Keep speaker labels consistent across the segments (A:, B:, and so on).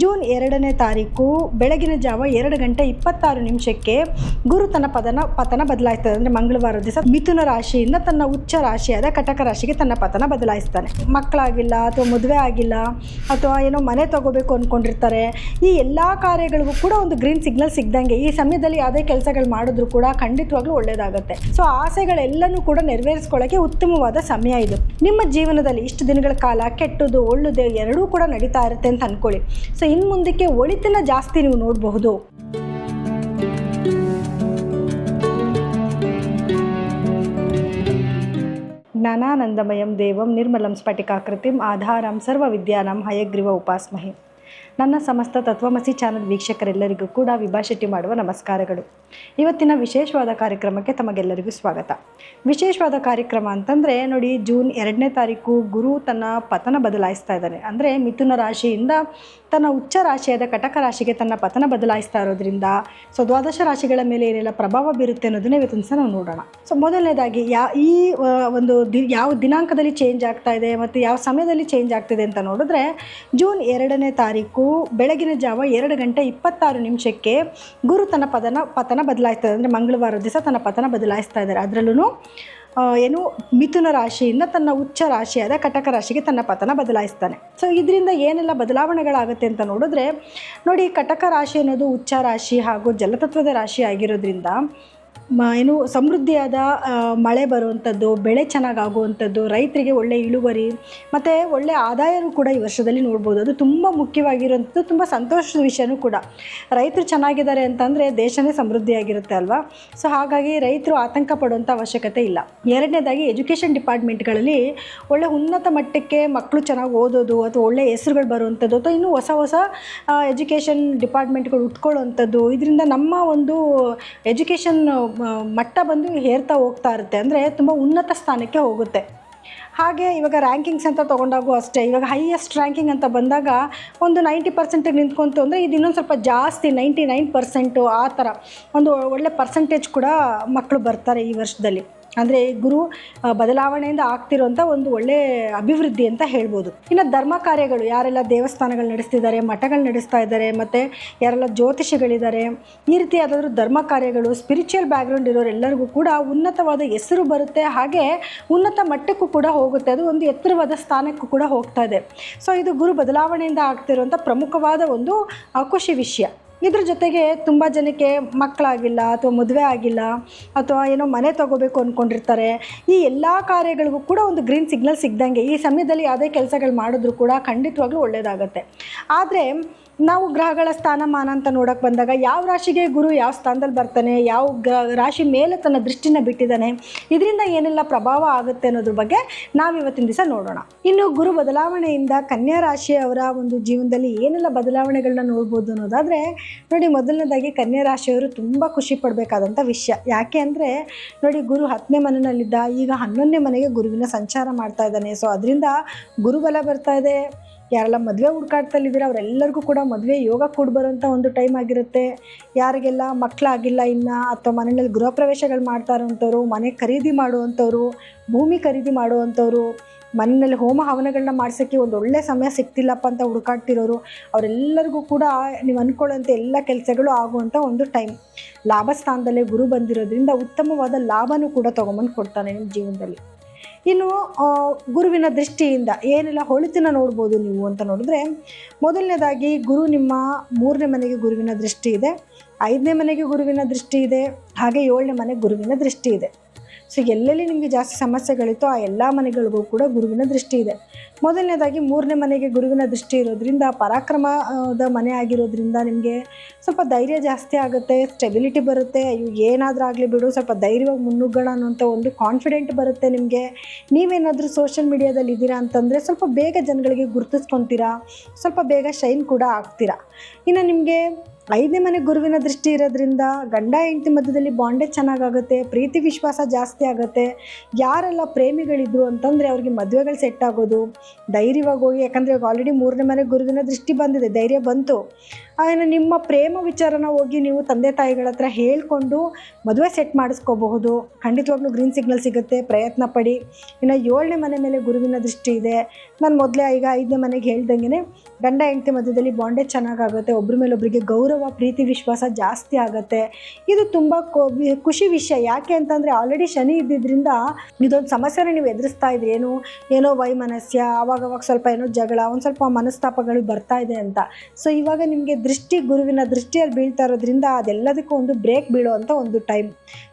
A: June 2ನೇ ತಾರೀಕು ಬೆಳಗಿನ ಜಾವ 2:26 ಗುರು ತನ್ನ ಪತನ ಬದಲಾಯಿಸ್ತಾನೆ. ಅಂದರೆ ಮಂಗಳವಾರ ದಿವಸ ಮಿಥುನ ರಾಶಿಯಿಂದ ತನ್ನ ಉಚ್ಚ ರಾಶಿಯಾದ ಕಟಕ ರಾಶಿಗೆ ತನ್ನ ಪತನ ಬದಲಾಯಿಸ್ತಾನೆ. ಮಕ್ಕಳಾಗಿಲ್ಲ ಅಥವಾ ಮದುವೆ ಆಗಿಲ್ಲ ಅಥವಾ ಏನೋ ಮನೆ ತಗೋಬೇಕು ಅಂದ್ಕೊಂಡಿರ್ತಾರೆ. ಈ ಎಲ್ಲ ಕಾರ್ಯಗಳಿಗೂ ಕೂಡ ಒಂದು ಗ್ರೀನ್ ಸಿಗ್ನಲ್ ಸಿಗ್ದಂಗೆ ಈ ಸಮಯದಲ್ಲಿ ಯಾವುದೇ ಕೆಲಸಗಳು ಮಾಡಿದ್ರು ಕೂಡ ಖಂಡಿತವಾಗ್ಲೂ ಒಳ್ಳೆಯದಾಗುತ್ತೆ. ಸೊ ಆಸೆಗಳೆಲ್ಲನೂ ಕೂಡ ನೆರವೇರಿಸ್ಕೊಳ್ಳೋಕ್ಕೆ ಉತ್ತಮವಾದ ಸಮಯ ಇದು. ನಿಮ್ಮ ಜೀವನದಲ್ಲಿ ಇಷ್ಟು ದಿನಗಳ ಕಾಲ ಕೆಟ್ಟದ್ದು ಒಳ್ಳೆಯದು ಎರಡೂ ಕೂಡ ನಡೀತಾ ಇರುತ್ತೆ ಅಂತ ಅಂದ್ಕೊಳ್ಳಿ. ಸೊ ಇನ್ನು ಮುಂದಕ್ಕೆ ಒಳಿತನ್ನ ಜಾಸ್ತಿ ನೀವು ನೋಡಬಹುದು. ಜ್ಞಾನಾನಂದಮಯಂ ದೇವಂ ನಿರ್ಮಲಂ ಸ್ಫಟಿಕಾಕೃತಿಂ ಆಧಾರಂ ಸರ್ವ ವಿದ್ಯಾನಾಂ ಹಯಗ್ರೀವ ಉಪಾಸ್ಮಹೆ. ನನ್ನ ಸಮಸ್ತ ತತ್ವಮಸಿ ಚಾನಲ್ ವೀಕ್ಷಕರೆಲ್ಲರಿಗೂ ಕೂಡ ವಿಭಾ ಶೆಟ್ಟಿ ಮಾಡುವ ನಮಸ್ಕಾರಗಳು. ಇವತ್ತಿನ ವಿಶೇಷವಾದ ಕಾರ್ಯಕ್ರಮಕ್ಕೆ ತಮಗೆಲ್ಲರಿಗೂ ಸ್ವಾಗತ. ವಿಶೇಷವಾದ ಕಾರ್ಯಕ್ರಮ ಅಂತಂದರೆ ನೋಡಿ, ಜೂನ್ 2ನೇ ತಾರೀಕು ಗುರು ತನ್ನ ಪತನ ಬದಲಾಯಿಸ್ತಾ ಇದ್ದಾನೆ. ಅಂದರೆ ಮಿಥುನ ರಾಶಿಯಿಂದ ತನ್ನ ಉಚ್ಚ ರಾಶಿಯಾದ ಕಟಕ ರಾಶಿಗೆ ತನ್ನ ಪತನ ಬದಲಾಯಿಸ್ತಾ ಇರೋದ್ರಿಂದ ಸೊ ದ್ವಾದಶ ರಾಶಿಗಳ ಮೇಲೆ ಏನೆಲ್ಲ ಪ್ರಭಾವ ಬೀರುತ್ತೆ ಅನ್ನೋದನ್ನ ಇವತ್ತಿನ ಸಹ ನಾವು ನೋಡೋಣ. ಸೊ ಮೊದಲನೇದಾಗಿ ಯಾವ ದಿನಾಂಕದಲ್ಲಿ ಚೇಂಜ್ ಆಗ್ತಾ ಇದೆ ಮತ್ತು ಯಾವ ಸಮಯದಲ್ಲಿ ಚೇಂಜ್ ಆಗ್ತಿದೆ ಅಂತ ನೋಡಿದ್ರೆ, ಜೂನ್ 2ನೇ ತಾರೀಕು ಬೆಳಗಿನ ಜಾವ 2:26 ಗುರು ತನ್ನ ಪತನ ಬದಲಾಯಿಸ್ತಾ ಇದೆ. ಅಂದರೆ ಮಂಗಳವಾರ ದಿವಸ ತನ್ನ ಪತನ ಬದಲಾಯಿಸ್ತಾ ಇದ್ದಾರೆ. ಅದರಲ್ಲೂ ಮಿಥುನ ರಾಶಿಯಿಂದ ತನ್ನ ಉಚ್ಚ ರಾಶಿಯಾದ ಕಟಕ ರಾಶಿಗೆ ತನ್ನ ಪತನ ಬದಲಾಯಿಸ್ತಾನೆ. ಸೊ ಇದರಿಂದ ಏನೆಲ್ಲ ಬದಲಾವಣೆಗಳಾಗುತ್ತೆ ಅಂತ ನೋಡಿದ್ರೆ ನೋಡಿ, ಕಟಕ ರಾಶಿ ಅನ್ನೋದು ಉಚ್ಚ ರಾಶಿ ಹಾಗೂ ಜಲತತ್ವದ ರಾಶಿ ಆಗಿರೋದ್ರಿಂದ ಸಮೃದ್ಧಿಯಾದ ಮಳೆ ಬರುವಂಥದ್ದು, ಬೆಳೆ ಚೆನ್ನಾಗಾಗುವಂಥದ್ದು, ರೈತರಿಗೆ ಒಳ್ಳೆ ಇಳುವರಿ ಮತ್ತು ಒಳ್ಳೆಯ ಆದಾಯನೂ ಕೂಡ ಈ ವರ್ಷದಲ್ಲಿ ನೋಡ್ಬೋದು. ಅದು ತುಂಬ ಮುಖ್ಯವಾಗಿರುವಂಥದ್ದು, ತುಂಬ ಸಂತೋಷದ ವಿಷಯನೂ ಕೂಡ. ರೈತರು ಚೆನ್ನಾಗಿದ್ದಾರೆ ಅಂತಂದರೆ ದೇಶನೇ ಸಮೃದ್ಧಿಯಾಗಿರುತ್ತೆ ಅಲ್ವಾ. ಸೊ ಹಾಗಾಗಿ ರೈತರು ಆತಂಕ ಪಡುವಂಥ ಅವಶ್ಯಕತೆ ಇಲ್ಲ. ಎರಡನೇದಾಗಿ ಎಜುಕೇಷನ್ ಡಿಪಾರ್ಟ್ಮೆಂಟ್ಗಳಲ್ಲಿ ಒಳ್ಳೆ ಉನ್ನತ ಮಟ್ಟಕ್ಕೆ ಮಕ್ಕಳು ಚೆನ್ನಾಗಿ ಓದೋದು ಅಥವಾ ಒಳ್ಳೆಯ ಹೆಸರುಗಳು ಬರುವಂಥದ್ದು ಅಥವಾ ಇನ್ನೂ ಹೊಸ ಎಜುಕೇಷನ್ ಡಿಪಾರ್ಟ್ಮೆಂಟ್ಗಳು ಉಟ್ಕೊಳ್ಳುವಂಥದ್ದು, ಇದರಿಂದ ನಮ್ಮ ಒಂದು ಎಜುಕೇಷನ್ ಮಟ್ಟ ಬಂದು ಏರ್ತಾ ಹೋಗ್ತಾ ಇರುತ್ತೆ. ಅಂದರೆ ತುಂಬ ಉನ್ನತ ಸ್ಥಾನಕ್ಕೆ ಹೋಗುತ್ತೆ. ಹಾಗೆ ಇವಾಗ ರ್ಯಾಂಕಿಂಗ್ಸ್ ಅಂತ ತೊಗೊಂಡಾಗೂ ಅಷ್ಟೇ, ಇವಾಗ ಹೈಯೆಸ್ಟ್ ರ್ಯಾಂಕಿಂಗ್ ಅಂತ ಬಂದಾಗ ಒಂದು 90% ನಿಂತ್ಕೊಂತು ಅಂದರೆ ಇದು ಇನ್ನೊಂದು ಸ್ವಲ್ಪ ಜಾಸ್ತಿ 99% ಆ ಥರ ಒಂದು ಒಳ್ಳೆ ಪರ್ಸೆಂಟೇಜ್ ಕೂಡ ಮಕ್ಕಳು ಬರ್ತಾರೆ ಈ ವರ್ಷದಲ್ಲಿ. ಅಂದರೆ ಗುರು ಬದಲಾವಣೆಯಿಂದ ಆಗ್ತಿರೋಂಥ ಒಂದು ಒಳ್ಳೆ ಅಭಿವೃದ್ಧಿ ಅಂತ ಹೇಳ್ಬೋದು. ಇನ್ನು ಧರ್ಮ ಕಾರ್ಯಗಳು, ಯಾರೆಲ್ಲ ದೇವಸ್ಥಾನಗಳು ನಡೆಸ್ತಿದ್ದಾರೆ, ಮಠಗಳು ನಡೆಸ್ತಾ ಇದ್ದಾರೆ, ಮತ್ತು ಯಾರೆಲ್ಲ ಜ್ಯೋತಿಷಿಗಳಿದ್ದಾರೆ, ಈ ರೀತಿ ಯಾವುದಾದ್ರೂ ಧರ್ಮ ಕಾರ್ಯಗಳು, ಸ್ಪಿರಿಚುವಲ್ ಬ್ಯಾಕ್ಗ್ರೌಂಡ್ ಇರೋರೆಲ್ಲರಿಗೂ ಕೂಡ ಉನ್ನತವಾದ ಹೆಸರು ಬರುತ್ತೆ. ಹಾಗೆ ಉನ್ನತ ಮಟ್ಟಕ್ಕೂ ಕೂಡ ಹೋಗುತ್ತೆ. ಅದು ಒಂದು ಎತ್ತರವಾದ ಸ್ಥಾನಕ್ಕೂ ಕೂಡ ಹೋಗ್ತಾ ಇದೆ. ಸೊ ಇದು ಗುರು ಬದಲಾವಣೆಯಿಂದ ಆಗ್ತಿರುವಂಥ ಪ್ರಮುಖವಾದ ಒಂದು ಖುಷಿ ವಿಷಯ. ಇದ್ರ ಜೊತೆಗೆ ತುಂಬ ಜನಕ್ಕೆ ಮಕ್ಕಳಾಗಿಲ್ಲ ಅಥವಾ ಮದುವೆ ಆಗಿಲ್ಲ ಅಥವಾ ಏನೋ ಮನೆ ತಗೋಬೇಕು ಅಂದ್ಕೊಂಡಿರ್ತಾರೆ. ಈ ಎಲ್ಲ ಕಾರ್ಯಗಳಿಗೂ ಕೂಡ ಒಂದು ಗ್ರೀನ್ ಸಿಗ್ನಲ್ ಸಿಗ್ದಂಗೆ ಈ ಸಮಯದಲ್ಲಿ ಯಾವುದೇ ಕೆಲಸಗಳು ಮಾಡಿದ್ರು ಕೂಡ ಖಂಡಿತವಾಗ್ಲೂ ಒಳ್ಳೆಯದಾಗತ್ತೆ. ಆದರೆ ನಾವು ಗ್ರಹಗಳ ಸ್ಥಾನಮಾನ ಅಂತ ನೋಡೋಕೆ ಬಂದಾಗ ಯಾವ ರಾಶಿಗೆ ಗುರು ಯಾವ ಸ್ಥಾನದಲ್ಲಿ ಬರ್ತಾನೆ, ಯಾವ ರಾಶಿ ಮೇಲೆ ತನ್ನ ದೃಷ್ಟಿನ ಬಿಟ್ಟಿದ್ದಾನೆ, ಇದರಿಂದ ಏನೆಲ್ಲ ಪ್ರಭಾವ ಆಗುತ್ತೆ ಅನ್ನೋದ್ರ ಬಗ್ಗೆ ನಾವು ಇವತ್ತಿನ ದಿವಸ ನೋಡೋಣ. ಇನ್ನು ಗುರು ಬದಲಾವಣೆಯಿಂದ ಕನ್ಯಾ ರಾಶಿಯವರ ಒಂದು ಜೀವನದಲ್ಲಿ ಏನೆಲ್ಲ ಬದಲಾವಣೆಗಳನ್ನ ನೋಡ್ಬೋದು ಅನ್ನೋದಾದರೆ ನೋಡಿ, ಮೊದಲನೇದಾಗಿ ಕನ್ಯಾ ರಾಶಿಯವರು ತುಂಬ ಖುಷಿ ಪಡಬೇಕಾದಂಥ ವಿಷಯ. ಯಾಕೆ ಅಂದರೆ ನೋಡಿ, ಗುರು 10ನೇ ಮನೆಯಲ್ಲಿದ್ದ ಈಗ 11ನೇ ಮನೆಗೆ ಗುರುವಿನ ಸಂಚಾರ ಮಾಡ್ತಾ ಇದ್ದಾನೆ. ಸೊ ಅದರಿಂದ ಗುರುಬಲ ಬರ್ತಾ ಇದೆ. ಯಾರೆಲ್ಲ ಮದುವೆ ಹುಡುಕಾಟದಲ್ಲಿದ್ದೀರ ಅವರೆಲ್ಲರಿಗೂ ಕೂಡ ಮದುವೆ ಯೋಗ ಕೂಡ ಬರೋಂಥ ಒಂದು ಟೈಮ್ ಆಗಿರುತ್ತೆ. ಯಾರಿಗೆಲ್ಲ ಮಕ್ಕಳಾಗಿಲ್ಲ ಇನ್ನು ಅಥವಾ ಮನೆಯಲ್ಲಿ ಗೃಹ ಪ್ರವೇಶಗಳು ಮಾಡ್ತಾ ಇರೋವಂಥವ್ರು, ಮನೆ ಖರೀದಿ ಮಾಡುವಂಥವ್ರು, ಭೂಮಿ ಖರೀದಿ ಮಾಡುವಂಥವ್ರು, ಮನೆಯಲ್ಲಿ ಹೋಮ ಹವನಗಳನ್ನ ಮಾಡ್ಸೋಕ್ಕೆ ಒಂದು ಒಳ್ಳೆ ಸಮಯ ಸಿಗ್ತಿಲ್ಲಪ್ಪ ಅಂತ ಹುಡುಕಾಡ್ತಿರೋರು, ಅವರೆಲ್ಲರಿಗೂ ಕೂಡ ನೀವು ಅಂದ್ಕೊಳ್ಳೋಂಥ ಎಲ್ಲ ಕೆಲಸಗಳು ಆಗುವಂಥ ಒಂದು ಟೈಮ್. ಲಾಭ ಸ್ಥಾನದಲ್ಲೇ ಗುರು ಬಂದಿರೋದ್ರಿಂದ ಉತ್ತಮವಾದ ಲಾಭನೂ ಕೂಡ ತೊಗೊಂಬಂದು ಕೊಡ್ತಾನೆ ನಿಮ್ಮ ಜೀವನದಲ್ಲಿ. ಇನ್ನು ಗುರುವಿನ ದೃಷ್ಟಿಯಿಂದ ಏನೆಲ್ಲ ಹೊಳಿತನ್ನ ನೋಡ್ಬೋದು ನೀವು ಅಂತ ನೋಡಿದ್ರೆ, ಮೊದಲನೇದಾಗಿ ಗುರು ನಿಮ್ಮ 3ನೇ ಮನೆಗೆ ಗುರುವಿನ ದೃಷ್ಟಿ ಇದೆ, 5ನೇ ಮನೆಗೆ ಗುರುವಿನ ದೃಷ್ಟಿ ಇದೆ, ಹಾಗೆ 7ನೇ ಮನೆಗೆ ಗುರುವಿನ ದೃಷ್ಟಿ ಇದೆ. ಸೊ ಎಲ್ಲೆಲ್ಲಿ ನಿಮಗೆ ಜಾಸ್ತಿ ಸಮಸ್ಯೆಗಳಿತ್ತೋ ಆ ಎಲ್ಲ ಮನೆಗಳಿಗೂ ಕೂಡ ಗುರುವಿನ ದೃಷ್ಟಿ ಇದೆ. ಮೊದಲನೇದಾಗಿ 3ನೇ ಮನೆಗೆ ಗುರುವಿನ ದೃಷ್ಟಿ ಇರೋದ್ರಿಂದ ಪರಾಕ್ರಮದ ಮನೆ ಆಗಿರೋದ್ರಿಂದ ನಿಮಗೆ ಸ್ವಲ್ಪ ಧೈರ್ಯ ಜಾಸ್ತಿ ಆಗುತ್ತೆ, ಸ್ಟೆಬಿಲಿಟಿ ಬರುತ್ತೆ. ಏನಾದರೂ ಆಗಲಿ ಬಿಡು, ಸ್ವಲ್ಪ ಧೈರ್ಯವಾಗಿ ಮುನ್ನುಗ್ಗೋಣ ಅನ್ನೋಂಥ ಒಂದು ಕಾನ್ಫಿಡೆಂಟ್ ಬರುತ್ತೆ ನಿಮಗೆ. ನೀವೇನಾದರೂ ಸೋಷಿಯಲ್ ಮೀಡಿಯಾದಲ್ಲಿ ಇದ್ದೀರಾ ಅಂತಂದರೆ ಸ್ವಲ್ಪ ಬೇಗ ಜನಗಳಿಗೆ ಗುರುತಿಸ್ಕೊತೀರಾ, ಸ್ವಲ್ಪ ಬೇಗ ಶೈನ್ ಕೂಡ ಆಗ್ತೀರಾ. ಇನ್ನು ನಿಮಗೆ 5ನೇ ಮನೆ ಗುರುವಿನ ದೃಷ್ಟಿ ಇರೋದ್ರಿಂದ ಗಂಡ ಹೆಂಡತಿ ಮಧ್ಯದಲ್ಲಿ ಬಾಂಡೇಜ್ ಚೆನ್ನಾಗಾಗುತ್ತೆ, ಪ್ರೀತಿ ವಿಶ್ವಾಸ ಜಾಸ್ತಿ ಆಗುತ್ತೆ. ಯಾರೆಲ್ಲ ಪ್ರೇಮಿಗಳಿದ್ರು ಅಂತಂದರೆ ಅವ್ರಿಗೆ ಮದುವೆಗಳು ಸೆಟ್ ಆಗೋದು, ಧೈರ್ಯವಾಗಿ ಹೋಗಿ, ಯಾಕಂದರೆ ಆಲ್ರೆಡಿ 3ನೇ ಮನೆ ಗುರುವಿನ ದೃಷ್ಟಿ ಬಂದಿದೆ, ಧೈರ್ಯ ಬಂತು. ಇನ್ನು ನಿಮ್ಮ ಪ್ರೇಮ ವಿಚಾರನ ಹೋಗಿ ನೀವು ತಂದೆ ತಾಯಿಗಳ ಹತ್ರ ಹೇಳ್ಕೊಂಡು ಮದುವೆ ಸೆಟ್ ಮಾಡಿಸ್ಕೋಬಹುದು. ಖಂಡಿತವಾಗ್ಲೂ ಗ್ರೀನ್ ಸಿಗ್ನಲ್ ಸಿಗುತ್ತೆ, ಪ್ರಯತ್ನ ಪಡಿ. ಇನ್ನು 7ನೇ ಮನೆ ಮೇಲೆ ಗುರುವಿನ ದೃಷ್ಟಿ ಇದೆ. ನಾನು ಮೊದಲೇ ಈಗ 5ನೇ ಮನೆಗೆ ಹೇಳ್ದಂಗೆ ಗಂಡ ಹೆಂಡತಿ ಮಧ್ಯದಲ್ಲಿ ಬಾಂಡೇಜ್ ಚೆನ್ನಾಗಾಗುತ್ತೆ, ಒಬ್ಬರ ಮೇಲೆ ಒಬ್ಬರಿಗೆ ಗೌರವ ಪ್ರೀತಿ ವಿಶ್ವಾಸ ಜಾಸ್ತಿ ಆಗುತ್ತೆ. ಇದು ತುಂಬ ಖುಷಿ ವಿಷಯ. ಯಾಕೆ ಅಂತಂದರೆ ಆಲ್ರೆಡಿ ಶನಿ ಇದ್ದಿದ್ದರಿಂದ ಇದೊಂದು ಸಮಸ್ಯೆನ ನೀವು ಎದುರಿಸ್ತಾ ಇದ್ರಿ, ಏನೋ ವೈಮನಸ್ಯ, ಆವಾಗವಾಗ ಸ್ವಲ್ಪ ಏನೋ ಜಗಳ, ಒಂದು ಸ್ವಲ್ಪ ಮನಸ್ತಾಪಗಳು ಬರ್ತಾ ಇದೆ ಅಂತ. ಸೊ ಇವಾಗ ನಿಮಗೆ ಗುರುವಿನ ದೃಷ್ಟಿಯಲ್ಲಿ ಬೀಳ್ತಾ ಇರೋದ್ರಿಂದ ಅದೆಲ್ಲದಕ್ಕೂ ಒಂದು ಬ್ರೇಕ್ ಬೀಳೋ ಒಂದು ಟೈಮ್.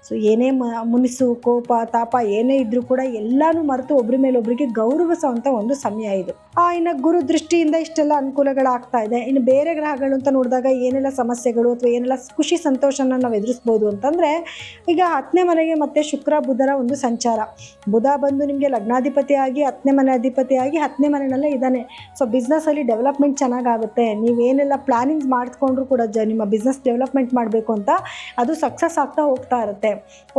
A: ಸೊ ಏನೇ ಮುನಿಸು ಕೋಪ ತಾಪ ಏನೇ ಇದ್ರೂ ಕೂಡ ಎಲ್ಲನೂ ಮರೆತು ಒಬ್ಬರ ಮೇಲೆ ಒಬ್ಬರಿಗೆ ಗೌರವಿಸೋವಂಥ ಒಂದು ಸಮಯ ಇದು. ಇನ್ನು ಗುರು ದೃಷ್ಟಿಯಿಂದ ಇಷ್ಟೆಲ್ಲ ಅನುಕೂಲಗಳಾಗ್ತಾ ಇದೆ. ಇನ್ನು ಬೇರೆ ಗ್ರಹಗಳು ಅಂತ ನೋಡಿದಾಗ ಏನೆಲ್ಲ ಸಮಸ್ಯೆಗಳು ಅಥವಾ ಏನೆಲ್ಲ ಖುಷಿ ಸಂತೋಷನ ನಾವು ಎದುರಿಸ್ಬೋದು ಅಂತಂದರೆ, ಈಗ 10ನೇ ಮನೆಗೆ ಮತ್ತು ಶುಕ್ರ ಬುಧರ ಒಂದು ಸಂಚಾರ. ಬುಧ ಬಂದು ನಿಮಗೆ ಲಗ್ನಾಧಿಪತಿಯಾಗಿ 10ನೇ ಮನೆ ಅಧಿಪತಿಯಾಗಿ 10ನೇ ಮನೆಯಲ್ಲೇ ಇದ್ದಾನೆ. ಸೊ ಬಿಸ್ನೆಸ್ಸಲ್ಲಿ ಡೆವಲಪ್ಮೆಂಟ್ ಚೆನ್ನಾಗಾಗುತ್ತೆ. ನೀವೇನೆಲ್ಲ ಪ್ಲಾನಿಂಗ್ಸ್ ಮಾಡಿಕೊಂಡ್ರು ಕೂಡ ನಿಮ್ಮ ಬಿಸ್ನೆಸ್ ಡೆವಲಪ್ಮೆಂಟ್ ಮಾಡಬೇಕು ಅಂತ ಅದು ಸಕ್ಸಸ್ ಆಗ್ತಾ ಹೋಗ್ತಾ ಇರುತ್ತೆ.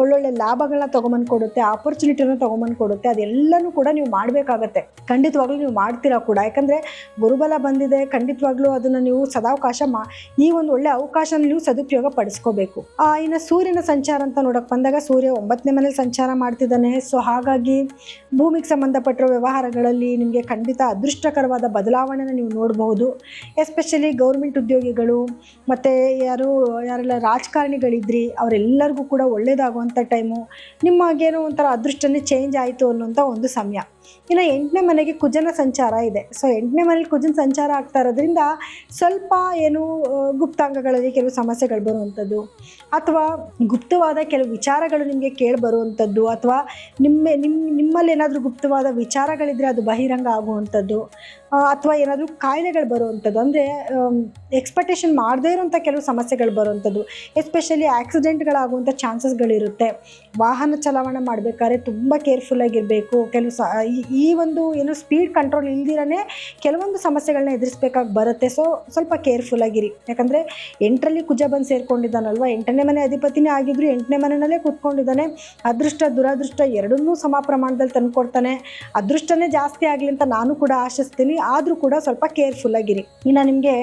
A: ಒಳ್ಳೊಳ್ಳೆ ಲಾಭಗಳನ್ನ ತೊಗೊಂಬಂದು ಕೊಡುತ್ತೆ, ಆಪರ್ಚುನಿಟಿನ ತೊಗೊಂಬಂದು ಕೊಡುತ್ತೆ. ಅದೆಲ್ಲನೂ ಕೂಡ ನೀವು ಮಾಡಬೇಕಾಗತ್ತೆ. ಖಂಡಿತವಾಗ್ಲೂ ನೀವು ಮಾಡ್ತೀರಾ ಕೂಡ, ಯಾಕಂದರೆ ಗುರುಬಲ ಬಂದಿದೆ. ಖಂಡಿತವಾಗ್ಲೂ ಅದನ್ನು ನೀವು ಸದಾವಕಾಶ ಈ ಒಂದು ಒಳ್ಳೆ ಅವಕಾಶನ ನೀವು ಸದುಪಯೋಗ ಪಡಿಸ್ಕೋಬೇಕು. ಇನ್ನು ಸೂರ್ಯನ ಸಂಚಾರ ಅಂತ ನೋಡೋಕೆ ಬಂದಾಗ ಸೂರ್ಯ 9ನೇ ಮನೇಲಿ ಸಂಚಾರ ಮಾಡ್ತಿದ್ದಾನೆ. ಸೊ ಹಾಗಾಗಿ ಭೂಮಿಗೆ ಸಂಬಂಧಪಟ್ಟಿರೋ ವ್ಯವಹಾರಗಳಲ್ಲಿ ನಿಮಗೆ ಖಂಡಿತ ಅದೃಷ್ಟಕರವಾದ ಬದಲಾವಣೆನ ನೀವು ನೋಡಬಹುದು. ಎಸ್ಪೆಷಲಿ ಗೌರ್ಮೆಂಟ್ ಉದ್ಯೋಗಿಗಳು ಮತ್ತು ಯಾರೆಲ್ಲ ರಾಜಕಾರಣಿಗಳಿದ್ರಿ ಅವರೆಲ್ಲರಿಗೂ ಕೂಡ ಒಳ್ಳೆಯದಾಗುವಂಥ ಟೈಮು. ನಿಮಗೇನೋ ಒಂಥರ ಅದೃಷ್ಟನೇ ಚೇಂಜ್ ಆಯಿತು ಅನ್ನೋಂಥ ಒಂದು ಸಮಯ. ಇನ್ನು 8ನೇ ಮನೆಗೆ ಕುಜನ ಸಂಚಾರ ಇದೆ. ಸೊ 8ನೇ ಮನೇಲಿ ಕುಜನ ಸಂಚಾರ ಆಗ್ತಾ ಇರೋದ್ರಿಂದ ಸ್ವಲ್ಪ ಗುಪ್ತಾಂಗಗಳಲ್ಲಿ ಕೆಲವು ಸಮಸ್ಯೆಗಳು ಬರುವಂಥದ್ದು, ಅಥವಾ ಗುಪ್ತವಾದ ಕೆಲವು ವಿಚಾರಗಳು ನಿಮಗೆ ಕೇಳಿ ಬರುವಂಥದ್ದು, ಅಥವಾ ನಿಮ್ಮಲ್ಲಿ ಏನಾದರೂ ಗುಪ್ತವಾದ ವಿಚಾರಗಳಿದ್ರೆ ಅದು ಬಹಿರಂಗ ಆಗುವಂಥದ್ದು, ಅಥವಾ ಏನಾದರೂ ಕಾಯಿಲೆಗಳು ಬರುವಂಥದ್ದು, ಅಂದರೆ ಎಕ್ಸ್ಪೆಕ್ಟೇಷನ್ ಮಾಡದೇ ಇರೋಂಥ ಕೆಲವು ಸಮಸ್ಯೆಗಳು ಬರುವಂಥದ್ದು. ಎಸ್ಪೆಷಲಿ ಆಕ್ಸಿಡೆಂಟ್ಗಳಾಗುವಂಥ ಚಾನ್ಸಸ್ಗಳಿರುತ್ತೆ. ವಾಹನ ಚಲಾವಣೆ ಮಾಡಬೇಕಾದ್ರೆ ತುಂಬ ಕೇರ್ಫುಲ್ಲಾಗಿರಬೇಕು. ಈ ಒಂದು ಸ್ಪೀಡ್ ಕಂಟ್ರೋಲ್ ಇಲ್ದಿರೇ ಕೆಲವೊಂದು ಸಮಸ್ಯೆಗಳನ್ನ ಎದುರಿಸ್ಬೇಕಾಗಿ ಬರುತ್ತೆ. ಸೊ ಸ್ವಲ್ಪ ಕೇರ್ಫುಲ್ಲಾಗಿರಿ. ಯಾಕಂದರೆ 8ರಲ್ಲಿ ಕುಜ ಬಂದು ಸೇರ್ಕೊಂಡಿದ್ದಾನಲ್ವ, 8ನೇ ಮನೆ ಅಧಿಪತಿನೇ ಆಗಿದ್ರು 8ನೇ ಮನೆಯಲ್ಲೇ ಕೂತ್ಕೊಂಡಿದ್ದಾನೆ. ಅದೃಷ್ಟ ದುರಾದೃಷ್ಟ ಎರಡನ್ನೂ ಸಮ ಪ್ರಮಾಣದಲ್ಲಿ ತಂದುಕೊಡ್ತಾನೆ. ಅದೃಷ್ಟನೇ ಜಾಸ್ತಿ ಆಗಲಿ ಅಂತ ನಾನು ಕೂಡ ಆಶಿಸ್ತೀನಿ. ಆದರೂ ಕೂಡ ಸ್ವಲ್ಪ ಕೇರ್ಫುಲ್ಲಾಗಿರಿ. ಇನ್ನು ನಿಮಗೆ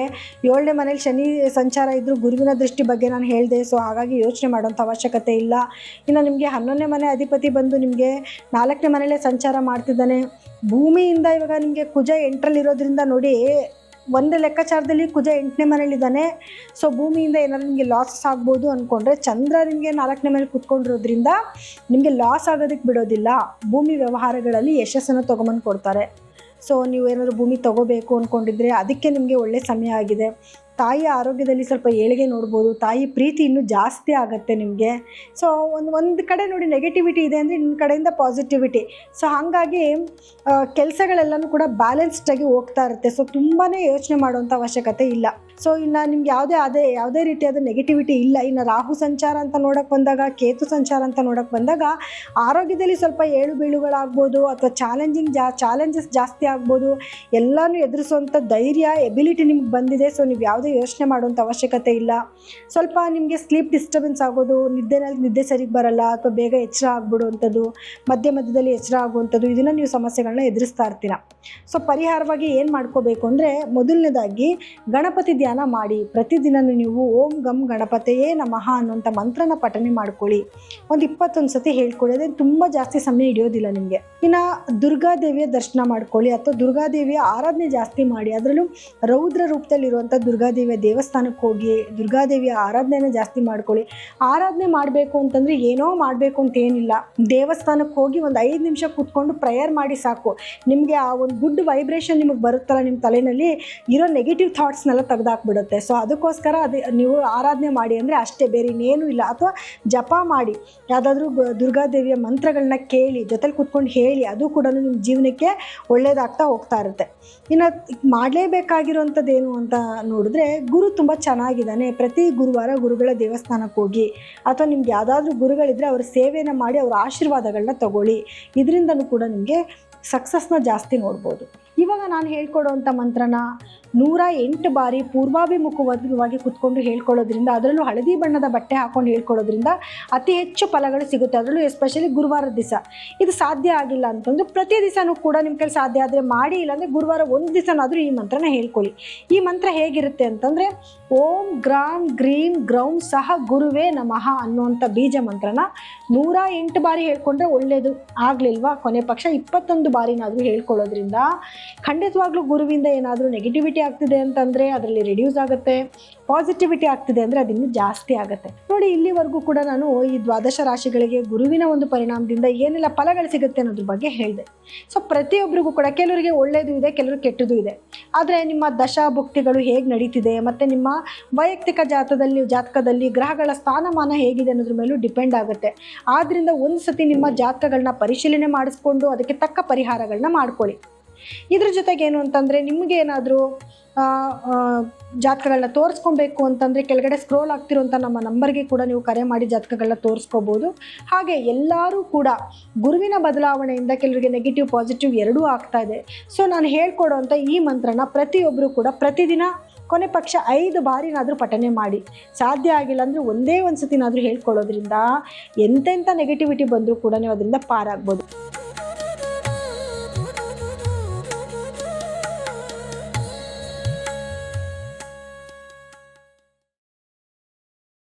A: 7ನೇ ಮನೇಲಿ ಶನಿ ಸಂಚಾರ ಇದ್ದರೂ ಗುರುವಿನ ದೃಷ್ಟಿ ಬಗ್ಗೆ ನಾನು ಹೇಳಿದೆ. ಸೊ ಹಾಗಾಗಿ ಯೋಚನೆ ಮಾಡೋಂಥ ಅವಶ್ಯಕತೆ ಇಲ್ಲ. ಇನ್ನು ನಿಮಗೆ 11ನೇ ಮನೆ ಅಧಿಪತಿ ಬಂದು ನಿಮಗೆ 4ನೇ ಮನೆಯಲ್ಲೇ ಸಂಚಾರ ಮಾಡ್ತಿದ್ದಾನೆ. ಭೂಮಿಯಿಂದ ಇವಾಗ ನಿಮಗೆ ಕುಜ 8ರಲ್ಲಿರೋದ್ರಿಂದ ನೋಡಿ, ಒಂದು ಲೆಕ್ಕಾಚಾರದಲ್ಲಿ ಕುಜ 8ನೇ ಮನೇಲಿದ್ದಾನೆ. ಸೊ ಭೂಮಿಯಿಂದ ಏನಾದರೂ ನಿಮಗೆ ಲಾಸಸ್ ಆಗ್ಬೋದು ಅಂದ್ಕೊಂಡ್ರೆ, ಚಂದ್ರ ನಿಮಗೆ 4ನೇ ಮನೇಲಿ ಕೂತ್ಕೊಂಡಿರೋದ್ರಿಂದ ನಿಮಗೆ ಲಾಸ್ ಆಗೋದಕ್ಕೆ ಬಿಡೋದಿಲ್ಲ. ಭೂಮಿ ವ್ಯವಹಾರಗಳಲ್ಲಿ ಯಶಸ್ಸನ್ನು ತೊಗೊಂಬಂದು ಕೊಡ್ತಾರೆ. ಸೊ ನೀವು ಏನಾದರೂ ಭೂಮಿ ತೊಗೋಬೇಕು ಅಂದ್ಕೊಂಡಿದ್ರೆ ಅದಕ್ಕೆ ನಿಮಗೆ ಒಳ್ಳೆಯ ಸಮಯ ಆಗಿದೆ. ತಾಯಿಯ ಆರೋಗ್ಯದಲ್ಲಿ ಸ್ವಲ್ಪ ಏಳಿಗೆ ನೋಡ್ಬೋದು. ತಾಯಿ ಪ್ರೀತಿ ಇನ್ನೂ ಜಾಸ್ತಿ ಆಗುತ್ತೆ ನಿಮಗೆ. ಸೊ ಒಂದು ಕಡೆ ನೋಡಿ ನೆಗೆಟಿವಿಟಿ ಇದೆ ಅಂದರೆ ಇನ್ನೊಂದು ಕಡೆಯಿಂದ ಪಾಸಿಟಿವಿಟಿ. ಸೊ ಹಾಗಾಗಿ ಕೆಲಸಗಳೆಲ್ಲನೂ ಕೂಡ ಬ್ಯಾಲೆನ್ಸ್ಡಾಗಿ ಹೋಗ್ತಾ ಇರುತ್ತೆ. ಸೊ ತುಂಬಾ ಯೋಚನೆ ಮಾಡುವಂಥ ಅವಶ್ಯಕತೆ ಇಲ್ಲ. ಸೊ ಇನ್ನು ನಿಮ್ಗೆ ಯಾವುದೇ ರೀತಿಯಾದ ನೆಗೆಟಿವಿಟಿ ಇಲ್ಲ. ಇನ್ನು ರಾಹು ಸಂಚಾರ ಅಂತ ನೋಡೋಕ್ಕೆ ಬಂದಾಗ, ಕೇತು ಸಂಚಾರ ಅಂತ ನೋಡೋಕ್ಕೆ ಬಂದಾಗ ಆರೋಗ್ಯದಲ್ಲಿ ಸ್ವಲ್ಪ ಏಳು ಬೀಳುಗಳಾಗ್ಬೋದು, ಅಥವಾ ಚಾಲೆಂಜಸ್ ಜಾಸ್ತಿ ಆಗ್ಬೋದು. ಎಲ್ಲನೂ ಎದುರಿಸುವಂಥ ಧೈರ್ಯ ಎಬಿಲಿಟಿ ನಿಮ್ಗೆ ಬಂದಿದೆ. ಸೊ ನೀವು ಯಾವುದೇ ಯೋಚನೆ ಮಾಡುವಂಥ ಅವಶ್ಯಕತೆ ಇಲ್ಲ. ಸ್ವಲ್ಪ ನಿಮಗೆ ಸ್ಲೀಪ್ ಡಿಸ್ಟರ್ಬೆನ್ಸ್ ಆಗೋದು, ನಿದ್ದೆ ಸರಿಗೆ ಬರಲ್ಲ, ಅಥವಾ ಬೇಗ ಎಚ್ಚರ ಆಗ್ಬಿಡುವಂಥದ್ದು, ಮಧ್ಯದಲ್ಲಿ ಎಚ್ಚರ ಆಗುವಂಥದ್ದು, ಇದನ್ನು ನೀವು ಸಮಸ್ಯೆಗಳನ್ನ ಎದುರಿಸ್ತಾ ಇರ್ತೀರ. ಸೊ ಪರಿಹಾರವಾಗಿ ಏನು ಮಾಡ್ಕೋಬೇಕು ಅಂದರೆ, ಮೊದಲನೇದಾಗಿ ಗಣಪತಿ ಧ್ಯಾನ ಮಾಡಿ. ಪ್ರತಿದಿನ ನೀವು ಓಂ ಗಂ ಗಣಪತಿಯೇ ನಮಃ ಅನ್ನುವಂಥ ಮಂತ್ರನ ಪಠನೆ ಮಾಡ್ಕೊಳ್ಳಿ. ಒಂದು 21 ಸತಿ ಹೇಳ್ಕೊಳ್ಳಿ. ಅದೇ ತುಂಬ ಜಾಸ್ತಿ ಸಮಯ ಹಿಡಿಯೋದಿಲ್ಲ ನಿಮಗೆ. ಇನ್ನು ದುರ್ಗಾದೇವಿಯ ದರ್ಶನ ಮಾಡ್ಕೊಳ್ಳಿ, ಅಥವಾ ದುರ್ಗಾದೇವಿಯ ಆರಾಧನೆ ಜಾಸ್ತಿ ಮಾಡಿ. ಅದರಲ್ಲೂ ರೌದ್ರ ರೂಪದಲ್ಲಿರುವಂಥ ದುರ್ಗಾದೇವಿಯ ದೇವಸ್ಥಾನಕ್ಕೆ ಹೋಗಿ ದುರ್ಗಾದೇವಿಯ ಆರಾಧನೆನ ಜಾಸ್ತಿ ಮಾಡ್ಕೊಳ್ಳಿ. ಆರಾಧನೆ ಮಾಡಬೇಕು ಅಂತಂದರೆ ಏನೋ ಮಾಡಬೇಕು ಅಂತ ಏನಿಲ್ಲ. ದೇವಸ್ಥಾನಕ್ಕೆ ಹೋಗಿ ಒಂದು 5 ನಿಮಿಷ ಕೂತ್ಕೊಂಡು ಪ್ರೇಯರ್ ಮಾಡಿ ಸಾಕು. ನಿಮಗೆ ಆ ಒಂದು ಗುಡ್ ವೈಬ್ರೇಷನ್ ನಿಮಗೆ ಬರುತ್ತಲ್ಲ, ನಿಮ್ಮ ತಲೆಯಲ್ಲಿ ಇರೋ ನೆಗೆಟಿವ್ ಥಾಟ್ಸ್ನೆಲ್ಲ ತೆಗೆದಾಕ್ಬಿಡುತ್ತೆ. ಸೊ ಅದಕ್ಕೋಸ್ಕರ ನೀವು ಆರಾಧನೆ ಮಾಡಿ ಅಂದರೆ ಅಷ್ಟೇ, ಬೇರೆ ಇನ್ನೇನು ಇಲ್ಲ. ಅಥವಾ ಜಪ ಮಾಡಿ, ಯಾವುದಾದ್ರೂ ದುರ್ಗಾದೇವಿಯ ಮಂತ್ರಗಳನ್ನ ಕೇಳಿ, ಜೊತೆಲಿ ಕೂತ್ಕೊಂಡು ಹೇಳಿ. ಅದು ಕೂಡ ನಿಮ್ಮ ಜೀವನಕ್ಕೆ ಒಳ್ಳೆಯದಾಗ್ತಾ ಹೋಗ್ತಾ ಇರುತ್ತೆ. ಇನ್ನು ಮಾಡಲೇಬೇಕಾಗಿರುವಂಥದ್ದು ಏನು ಅಂತ ನೋಡಿದ್ರೆ, ಗುರು ತುಂಬ ಚೆನ್ನಾಗಿದ್ದಾನೆ. ಪ್ರತಿ ಗುರುವಾರ ಗುರುಗಳ ದೇವಸ್ಥಾನಕ್ಕೆ ಹೋಗಿ, ಅಥವಾ ನಿಮ್ಗೆ ಯಾವುದಾದ್ರೂ ಗುರುಗಳಿದ್ರೆ ಅವ್ರ ಸೇವೆಯನ್ನು ಮಾಡಿ, ಅವರ ಆಶೀರ್ವಾದಗಳನ್ನ ತಗೊಳ್ಳಿ. ಇದರಿಂದನೂ ಕೂಡ ನಿಮಗೆ ಸಕ್ಸಸ್ನ ಜಾಸ್ತಿ ನೋಡ್ಬೋದು. ಇವಾಗ ನಾನು ಹೇಳ್ಕೊಡೋವಂಥ ಮಂತ್ರನ 108 ಬಾರಿ ಪೂರ್ವಾಭಿಮುಖವಾಗಿ ಕುತ್ಕೊಂಡು ಹೇಳ್ಕೊಳ್ಳೋದ್ರಿಂದ, ಅದರಲ್ಲೂ ಹಳದಿ ಬಣ್ಣದ ಬಟ್ಟೆ ಹಾಕೊಂಡು ಹೇಳ್ಕೊಳ್ಳೋದ್ರಿಂದ ಅತಿ ಹೆಚ್ಚು ಫಲಗಳು ಸಿಗುತ್ತೆ. ಅದರಲ್ಲೂ ಎಸ್ಪೆಷಲಿ ಗುರುವಾರದ ದಿವಸ. ಇದು ಸಾಧ್ಯ ಆಗಿಲ್ಲ ಅಂತಂದ್ರೆ ಪ್ರತಿ ದಿವಸನೂ ಕೂಡ ನಿಮ್ಮ ಕೈಲಿ ಸಾಧ್ಯ ಆದರೆ ಮಾಡಿ, ಇಲ್ಲಾಂದರೆ ಗುರುವಾರ ಒಂದು ದಿವಸನಾದರೂ ಈ ಮಂತ್ರನ ಹೇಳ್ಕೊಳ್ಳಿ. ಈ ಮಂತ್ರ ಹೇಗಿರುತ್ತೆ ಅಂತಂದರೆ, ಓಂ ಗ್ರಾಂ ಗ್ರೀಂ ಗ್ರೌಂ ಸಹ ಗುರುವೇ ನಮಃ ಅನ್ನುವಂಥ ಬೀಜ ಮಂತ್ರನ 108 ಬಾರಿ ಹೇಳ್ಕೊಂಡ್ರೆ ಒಳ್ಳೆಯದು. ಆಗಲಿಲ್ವಾ ಕೊನೆ ಪಕ್ಷ 21 ಬಾರಿನಾದರೂ ಹೇಳ್ಕೊಳ್ಳೋದ್ರಿಂದ ಖಂಡಿತವಾಗ್ಲೂ ಗುರುವಿಂದ ಏನಾದರೂ ನೆಗೆಟಿವಿಟಿ ಆಗ್ತಿದೆ ಅಂತಂದರೆ ಅದರಲ್ಲಿ ರಿಡ್ಯೂಸ್ ಆಗುತ್ತೆ, ಪಾಸಿಟಿವಿಟಿ ಆಗ್ತಿದೆ ಅಂದರೆ ಅದು ಇನ್ನೂ ಜಾಸ್ತಿ ಆಗುತ್ತೆ. ನೋಡಿ, ಇಲ್ಲಿವರೆಗೂ ಕೂಡ ನಾನು ಈ ದ್ವಾದಶ ರಾಶಿಗಳಿಗೆ ಗುರುವಿನ ಒಂದು ಪರಿಣಾಮದಿಂದ ಏನೆಲ್ಲ ಫಲಗಳು ಸಿಗುತ್ತೆ ಅನ್ನೋದ್ರ ಬಗ್ಗೆ ಹೇಳಿದೆ. ಸೊ ಪ್ರತಿಯೊಬ್ಬರಿಗೂ ಕೂಡ ಕೆಲವರಿಗೆ ಒಳ್ಳೆಯದು ಇದೆ, ಕೆಲವರು ಕೆಟ್ಟದ್ದು ಇದೆ. ಆದರೆ ನಿಮ್ಮ ದಶಾಭುಕ್ತಿಗಳು ಹೇಗೆ ನಡೀತಿದೆ ಮತ್ತು ನಿಮ್ಮ ವೈಯಕ್ತಿಕ ಜಾತಕದಲ್ಲಿ ಗ್ರಹಗಳ ಸ್ಥಾನಮಾನ ಹೇಗಿದೆ ಅನ್ನೋದ್ರ ಮೇಲೂ ಡಿಪೆಂಡ್ ಆಗುತ್ತೆ. ಆದ್ದರಿಂದ ಒಂದು ಸತಿ ನಿಮ್ಮ ಜಾತಕಗಳನ್ನ ಪರಿಶೀಲನೆ ಮಾಡಿಸ್ಕೊಂಡು ಅದಕ್ಕೆ ತಕ್ಕ ಪರಿಹಾರಗಳನ್ನ ಮಾಡ್ಕೊಳ್ಳಿ. ಇದ್ರ ಜೊತೆಗೆ ಏನು ಅಂತಂದರೆ, ನಿಮಗೆ ಏನಾದರೂ ಜಾತಕಗಳನ್ನ ತೋರಿಸ್ಕೊಬೇಕು ಅಂತಂದರೆ ಕೆಳಗಡೆ ಸ್ಕ್ರೋಲ್ ಆಗ್ತಿರೋಂಥ ನಮ್ಮ ನಂಬರ್ಗೆ ಕೂಡ ನೀವು ಕರೆ ಮಾಡಿ ಜಾತಕಗಳನ್ನ ತೋರಿಸ್ಕೋಬೋದು. ಹಾಗೆ ಎಲ್ಲರೂ ಕೂಡ ಗುರುವಿನ ಬದಲಾವಣೆಯಿಂದ ಕೆಲವರಿಗೆ ನೆಗೆಟಿವ್ ಪಾಸಿಟಿವ್ ಎರಡೂ ಆಗ್ತಾ ಇದೆ. ಸೊ ನಾನು ಹೇಳ್ಕೊಡೋವಂಥ ಈ ಮಂತ್ರನ ಪ್ರತಿಯೊಬ್ಬರು ಕೂಡ ಪ್ರತಿದಿನ ಕೊನೆ ಪಕ್ಷ 5 ಬಾರಿನಾದರೂ ಪಠನೆ ಮಾಡಿ. ಸಾಧ್ಯ ಆಗಿಲ್ಲ ಅಂದರೆ ಒಂದೇ ಒಂದು ಸತಿನಾದರೂ ಹೇಳ್ಕೊಳ್ಳೋದ್ರಿಂದ ಎಂತೆಂಥ ನೆಗೆಟಿವಿಟಿ ಬಂದರೂ ಕೂಡ ನೀವು ಅದರಿಂದ ಪಾರಾಗ್ಬೋದು.